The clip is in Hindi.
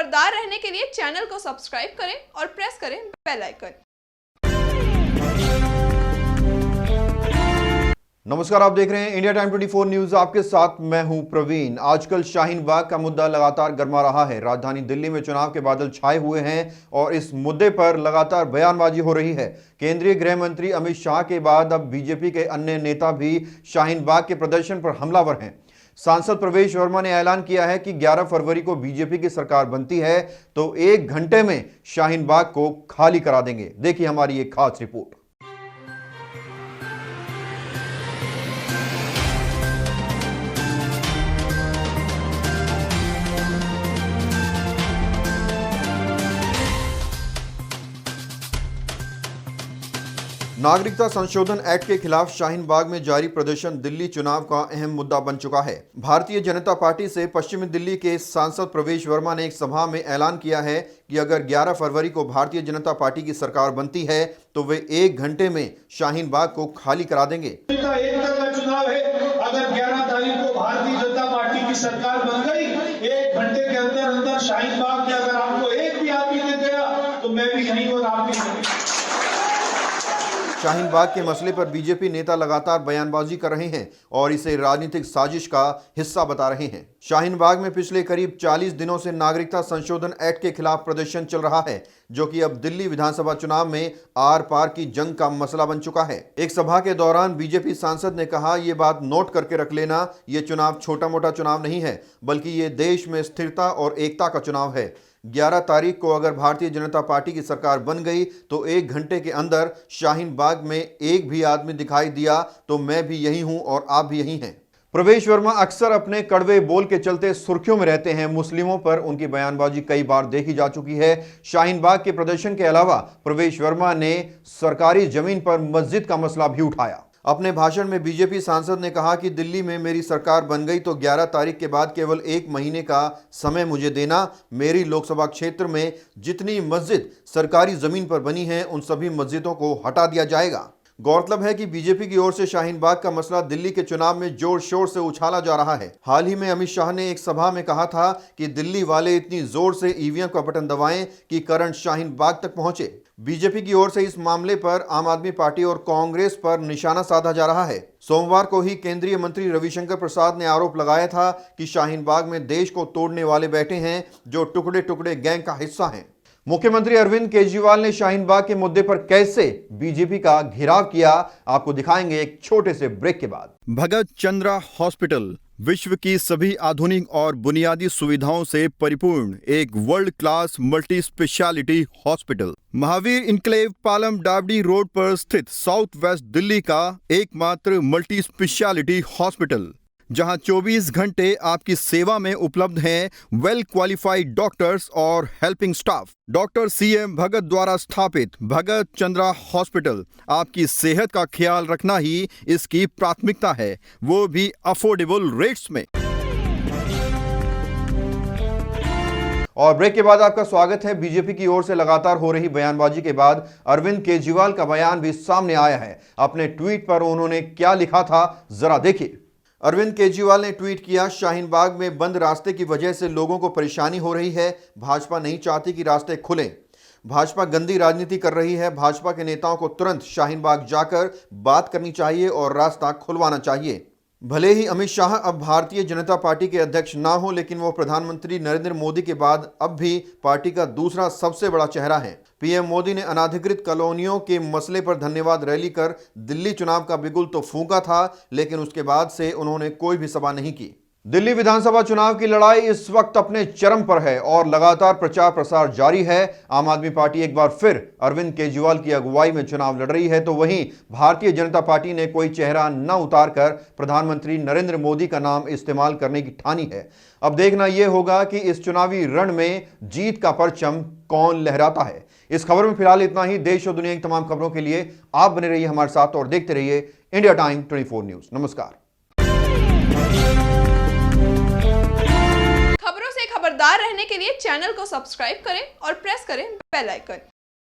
खबरदार रहने के लिए चैनल को सब्सक्राइब करें और प्रेस करें बेल आइकन। नमस्कार, आप देख रहे हैं इंडिया टाइम 24 न्यूज। आपके साथ मैं हूं प्रवीण। आजकल शाहीन बाग का मुद्दा लगातार गर्मा रहा है। राजधानी दिल्ली में चुनाव के बादल छाए हुए हैं और इस मुद्दे पर लगातार बयानबाजी हो रही है। केंद्रीय गृह मंत्री अमित शाह के बाद अब बीजेपी के अन्य नेता भी शाहीन बाग के प्रदर्शन पर हमलावर हैं। सांसद प्रवेश वर्मा ने ऐलान किया है कि 11 फरवरी को बीजेपी की सरकार बनती है तो 1 घंटे में शाहीन बाग को खाली करा देंगे। देखिए हमारी एक खास रिपोर्ट। नागरिकता संशोधन एक्ट के खिलाफ शाहीन बाग में जारी प्रदर्शन दिल्ली चुनाव का अहम मुद्दा बन चुका है। भारतीय जनता पार्टी से पश्चिमी दिल्ली के सांसद प्रवेश वर्मा ने एक सभा में ऐलान किया है कि अगर 11 फरवरी को भारतीय जनता पार्टी की सरकार बनती है तो वे 1 घंटे में शाहीन बाग को खाली करा देंगे। एक तरफा चुनाव है। अगर 11 तारीख को भारतीय जनता पार्टी की सरकार बन गई, 1 घंटे के अंदर अंदर शाहीन बाग में अगर आपको एक भी आदमी दे गया तो मैं भी यहीं और आप भी यहीं। शाहीन बाग के मसले पर बीजेपी नेता लगातार बयानबाजी कर रहे हैं और इसे राजनीतिक साजिश का हिस्सा बता रहे हैं। शाहीन बाग में पिछले करीब 40 दिनों से नागरिकता संशोधन एक्ट के खिलाफ प्रदर्शन चल रहा है, जो कि अब दिल्ली विधानसभा चुनाव में आर पार की जंग का मसला बन चुका है। एक सभा के दौरान बीजेपी सांसद ने कहा, ये बात नोट करके रख लेना, ये चुनाव छोटा मोटा चुनाव नहीं है, बल्कि ये देश में स्थिरता और एकता का चुनाव है। 11 तारीख को अगर भारतीय जनता पार्टी की सरकार बन गई तो 1 घंटे के अंदर शाहीन बाग में एक भी आदमी दिखाई दिया तो मैं भी यही हूं और आप भी यही हैं। प्रवेश वर्मा अक्सर अपने कड़वे बोल के चलते सुर्खियों में रहते हैं। मुस्लिमों पर उनकी बयानबाजी कई बार देखी जा चुकी है। शाहीन बाग के प्रदर्शन के अलावा प्रवेश वर्मा ने सरकारी जमीन पर मस्जिद का मसला भी उठाया। अपने भाषण में बीजेपी सांसद ने कहा कि दिल्ली में मेरी सरकार बन गई तो 11 तारीख के बाद केवल 1 महीने का समय मुझे देना। मेरी लोकसभा क्षेत्र में जितनी मस्जिद सरकारी जमीन पर बनी हैं उन सभी मस्जिदों को हटा दिया जाएगा। गौरतलब है कि बीजेपी की ओर से शाहीन बाग का मसला दिल्ली के चुनाव में जोर शोर से उछाला जा रहा है। हाल ही में अमित शाह ने एक सभा में कहा था कि दिल्ली वाले इतनी जोर से ईवीएम का बटन दबाएं कि करंट शाहीन बाग तक पहुंचे। बीजेपी की ओर से इस मामले पर आम आदमी पार्टी और कांग्रेस पर निशाना साधा जा रहा है। सोमवार को ही केंद्रीय मंत्री रविशंकर प्रसाद ने आरोप लगाया था कि शाहीन बाग में देश को तोड़ने वाले बैठे हैं, जो टुकड़े टुकड़े गैंग का हिस्सा हैं। मुख्यमंत्री अरविंद केजरीवाल ने शाहीन बाग के मुद्दे पर कैसे बीजेपी का घेराव किया, आपको दिखाएंगे एक छोटे से ब्रेक के बाद। भगत चंद्रा हॉस्पिटल विश्व की सभी आधुनिक और बुनियादी सुविधाओं से परिपूर्ण एक world class multi speciality hospital, Mahavir enclave Palam Dabri road पर स्थित साउथ वेस्ट दिल्ली का एकमात्र मल्टी स्पेशलिटी हॉस्पिटल, जहां 24 घंटे आपकी सेवा में उपलब्ध हैं वेल क्वालिफाइड डॉक्टर्स और हेल्पिंग स्टाफ। डॉक्टर CM भगत द्वारा स्थापित भगत चंद्रा हॉस्पिटल आपकी सेहत का ख्याल रखना ही इसकी प्राथमिकता है, वो भी अफोर्डेबल रेट्स में। और ब्रेक के बाद आपका स्वागत है। बीजेपी की ओर से लगातार हो रही बयानबाजी के बाद अरविंद केजरीवाल का बयान भी सामने आया है। अपने ट्वीट पर उन्होंने क्या लिखा था, जरा देखिए। अरविंद केजरीवाल ने ट्वीट किया, शाहीन बाग में बंद रास्ते की वजह से लोगों को परेशानी हो रही है। भाजपा नहीं चाहती कि रास्ते खुलें। भाजपा गंदी राजनीति कर रही है। भाजपा के नेताओं को तुरंत शाहीन बाग जाकर बात करनी चाहिए और रास्ता खुलवाना चाहिए। भले ही अमित शाह अब भारतीय जनता पार्टी के अध्यक्ष ना हो, लेकिन वो प्रधानमंत्री नरेंद्र मोदी के बाद अब भी पार्टी का दूसरा सबसे बड़ा चेहरा है। पीएम मोदी ने अनाधिकृत कॉलोनियों के मसले पर धन्यवाद रैली कर दिल्ली चुनाव का बिगुल तो फूंका था, लेकिन उसके बाद से उन्होंने कोई भी सभा नहीं की। दिल्ली विधानसभा चुनाव की लड़ाई इस वक्त अपने चरम पर है और लगातार प्रचार प्रसार जारी है। आम आदमी पार्टी एक बार फिर अरविंद केजरीवाल की अगुवाई में चुनाव लड़ रही है, तो वहीं भारतीय जनता पार्टी ने कोई चेहरा न उतारकर प्रधानमंत्री नरेंद्र मोदी का नाम इस्तेमाल करने की ठानी है। अब देखना यह होगा कि इस चुनावी रण में जीत का परचम कौन लहराता है। इस खबर में फिलहाल इतना ही। देश और दुनिया की तमाम खबरों के लिए आप बने रहिए हमारे साथ और देखते रहिए इंडिया टाइम 24 न्यूज। नमस्कार। खबरों से खबरदार रहने के लिए चैनल को सब्सक्राइब करें और प्रेस करें बेल आइकन।